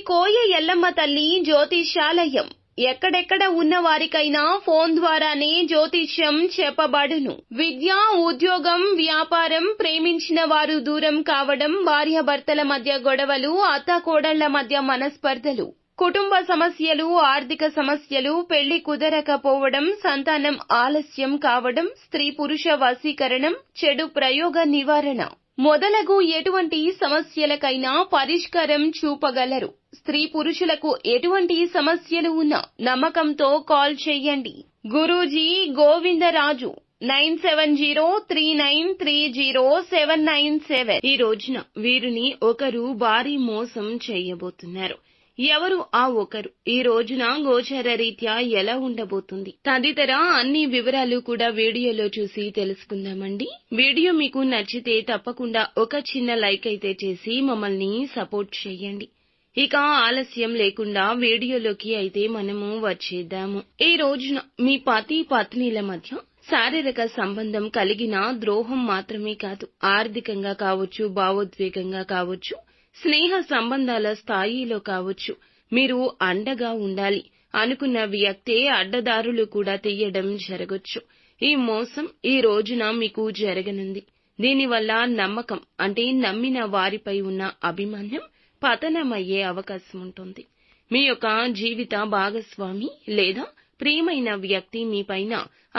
కోయ ఎల్లమ్మ తల్లి జ్యోతిష్యాలయం ఎక్కడెక్కడ ఉన్న వారికైనా ఫోన్ ద్వారానే జ్యోతిష్యం చెప్పబడును. విద్య, ఉద్యోగం, వ్యాపారం, ప్రేమించిన వారు దూరం కావడం, భార్యాభర్తల మధ్య గొడవలు, అత్తాకోడళ్ల మధ్య మనస్పర్ధలు, కుటుంబ సమస్యలు, ఆర్థిక సమస్యలు, పెళ్లి కుదరకపోవడం, సంతానం ఆలస్యం కావడం, స్త్రీ పురుష వశీకరణం, చెడు ప్రయోగ నివారణ మొదలగు ఎటువంటి సమస్యలకైనా పరిష్కారం చూపగలరు. స్త్రీ పురుషులకు ఎటువంటి సమస్యలు ఉన్నా నమ్మకంతో కాల్ చేయండి. గురూజీ గోవిందరాజు 9703930797. ఈ రోజున వీరిని ఒకరు భారీ మోసం చేయబోతున్నారు. ఎవరు ఆ ఒకరు? ఈ రోజున గోచర రీత్యా ఎలా ఉండబోతుంది తదితర అన్ని వివరాలు కూడా వీడియోలో చూసి తెలుసుకుందామండి. వీడియో మీకు నచ్చితే తప్పకుండా ఒక చిన్న లైక్ అయితే చేసి మమ్మల్ని సపోర్ట్ చేయండి. ఇక ఆలస్యం లేకుండా వీడియోలోకి అయితే మనము వచ్చేద్దాము. ఈ రోజున మీ పతి పత్నిల మధ్య శారీరక సంబంధం కలిగిన ద్రోహం మాత్రమే కాదు, ఆర్థికంగా కావచ్చు, భావోద్వేగంగా కావచ్చు, స్నేహ సంబంధాల స్థాయిలో కావచ్చు, మీరు అండగా ఉండాలి అనుకున్న వ్యక్తే అడ్డదారులు కూడా తీయడం జరగొచ్చు. ఈ మోసం ఈ రోజున మీకు జరగనుంది. దీనివల్ల నమ్మకం అంటే నమ్మిన వారిపై ఉన్న అభిమానం పతనమయ్యే అవకాశం ఉంటుంది. మీ యొక్క జీవిత భాగస్వామి లేదా ప్రియమైన వ్యక్తి మీపైన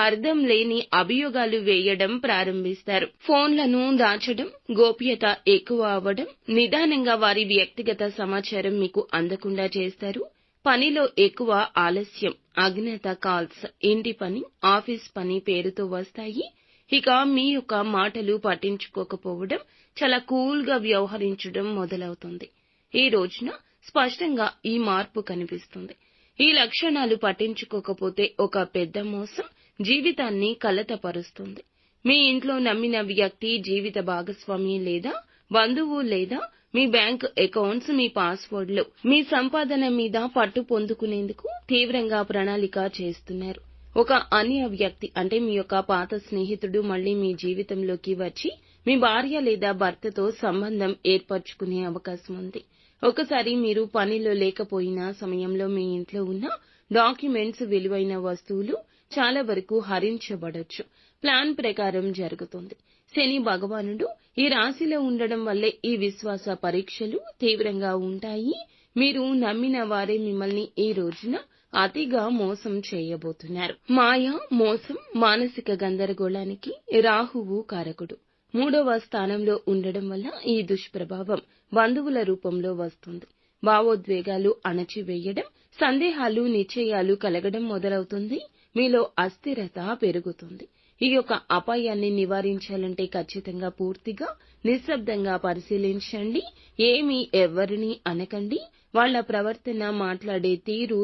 అర్థం లేని అభియోగాలు వేయడం ప్రారంభిస్తారు. ఫోన్లను దాచడం, గోప్యత ఎక్కువ అవ్వడం, నిదానంగా వారి వ్యక్తిగత సమాచారం మీకు అందకుండా చేస్తారు. పనిలో ఎక్కువ ఆలస్యం, అజ్ఞాత కాల్స్, ఇంటి పని, ఆఫీస్ పని పేరుతో వస్తాయి. ఇక మీ యొక్క మాటలు పట్టించుకోకపోవడం, చాలా కూల్గా వ్యవహరించడం మొదలవుతుంది. ఈ రోజున స్పష్టంగా ఈ మార్పు కనిపిస్తుంది. ఈ లక్షణాలు పట్టించుకోకపోతే ఒక పెద్ద మోసం జీవితాన్ని కలతపరుస్తుంది. మీ ఇంట్లో నమ్మిన వ్యక్తి, జీవిత భాగస్వామి లేదా బంధువు లేదా మీ బ్యాంక్ అకౌంట్స్, మీ పాస్వర్డ్లు మీ సంపాదన మీద పట్టు పొందుకునేందుకు తీవ్రంగా ప్రణాళిక చేస్తున్నారు. ఒక అన్య వ్యక్తి అంటే మీ యొక్క పాత స్నేహితుడు మళ్లీ మీ జీవితంలోకి వచ్చి మీ భార్య లేదా భర్తతో సంబంధం ఏర్పరచుకునే అవకాశం ఉంది. ఒకసారి మీరు పనిలో లేకపోయిన సమయంలో మీ ఇంట్లో ఉన్న డాక్యుమెంట్స్, విలువైన వస్తువులు చాలా వరకు హరించబడొచ్చు. ప్లాన్ ప్రకారం జరుగుతుంది. శని భగవానుడు ఈ రాశిలో ఉండడం వల్లే ఈ విశ్వాస పరీక్షలు తీవ్రంగా ఉంటాయి. మీరు నమ్మిన వారే మిమ్మల్ని ఈ రోజున అతిగా మోసం చేయబోతున్నారు. మాయ, మోసం, మానసిక గందరగోళానికి రాహువు కారకుడు. 3వ స్థానంలో ఉండడం వల్ల ఈ దుష్ప్రభావం బంధువుల రూపంలో వస్తుంది. భావోద్వేగాలు అణచివేయడం, సందేహాలు, నిశ్చయాలు కలగడం మొదలవుతుంది. మీలో అస్థిరత పెరుగుతుంది. ఈ యొక్క అపాయాన్ని నివారించాలంటే ఖచ్చితంగా పూర్తిగా నిశ్శబ్దంగా పరిశీలించండి. ఏమీ ఎవరిని అనకండి. వాళ్ళ ప్రవర్తన, మాట్లాడే తీరు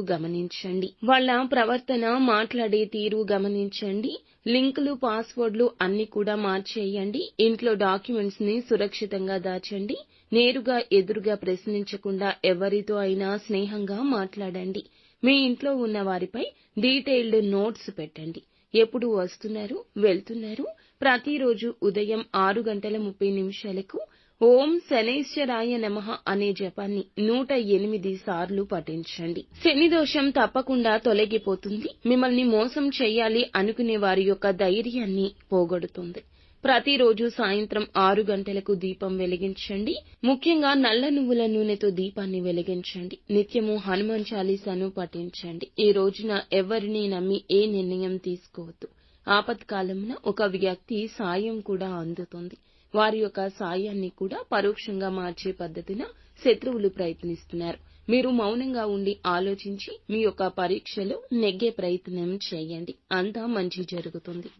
గమనించండి. లింకులు, పాస్వర్డ్లు అన్ని కూడా మార్చేయండి. ఇంట్లో డాక్యుమెంట్స్ ని సురక్షితంగా దాచండి. నేరుగా ఎదురుగా ప్రశ్నించకుండా ఎవరితో అయినా స్నేహంగా మాట్లాడండి. మీ ఇంట్లో ఉన్న వారిపై డీటెయిల్డ్ నోట్స్ పెట్టండి. ఎప్పుడు వస్తున్నారు, వెళ్తున్నారు, ప్రతిరోజు ఉదయం 6:30 ఓం శనైశ్వరాయ నమః అనే జపాన్ని 108 సార్లు పఠించండి. శని దోషం తప్పకుండా తొలగిపోతుంది. మిమ్మల్ని మోసం చేయాలి అనుకునే వారి యొక్క ధైర్యాన్ని పోగొడుతుంది. ప్రతిరోజు సాయంత్రం 6 గంటలకు దీపం వెలిగించండి. ముఖ్యంగా నల్ల నువ్వుల నూనెతో దీపాన్ని వెలిగించండి. నిత్యము హనుమాన్ చాలీసాను పఠించండి. ఈ రోజున ఎవరిని నమ్మి ఏ నిర్ణయం తీసుకోవద్దు. ఆపత్కాలంలో ఒక వ్యక్తి సాయం కూడా అందుతుంది. వారి యొక్క సాయాన్ని కూడా పరోక్షంగా మార్చే పద్ధతిన శత్రువులు ప్రయత్నిస్తున్నారు. మీరు మౌనంగా ఉండి ఆలోచించి మీ యొక్క పరీక్షలో నెగ్గే ప్రయత్నం చేయండి. అంతా మంచి జరుగుతుంది.